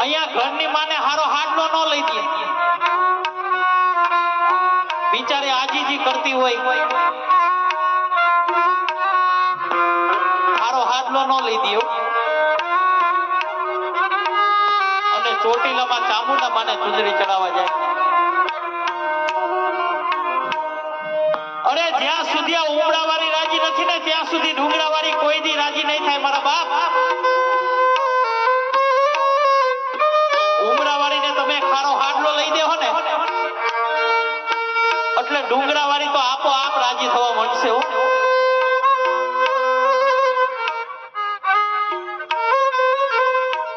અહીંયા ઘરની માને હારો હાડલો ન લઈ દે, બિચારી આજીજી કરતી હોય, હારો હાડલો ન લઈ દે અને ચોટીલામાં ચામુંડા માને ચુંદડી ચડાવવા જાય. અરે જ્યાં સુધી આ ઉમરાવાળી રાજી નથી ને ત્યાં સુધી ડુંગરાવાળી કોઈ દી રાજી નહીં થાય મારા બાપ. ઉમરાવાળીને તમે ખારો હાડલો લઈ દેહો ને એટલે ડુંગરાવાળી તો આપોઆપ રાજી થવા માંડશે.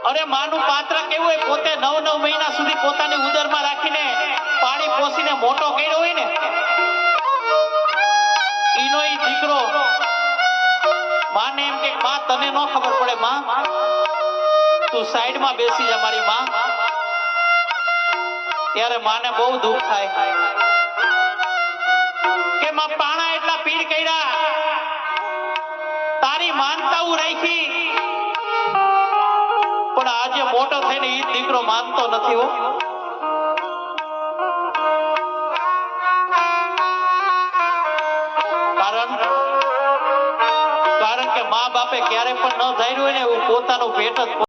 અરે માનું પાત્ર કેવું હોય, પોતે 9 મહિના સુધી પોતાની ઉદરમાં રાખીને પાણી પોસીને મોટો કર્યો હોય ને, ઈનો ઈ દીકરો માને એમ કે માં તને ન ખબર પડે, માં તું સાઈડમાં બેસી જા મારી માં. ત્યારે માને બહુ દુઃખ થાય કે માં પાણા એટલા પીડ કર્યા, તારી માનતા હું રાખી, પણ આજે મોટો થઈને ઈ દીકરો માનતો નથી હો. કારણ કે મા બાપે ક્યારે પણ ન ધાર્યું હોય ને એવું પોતાનું પેટ જ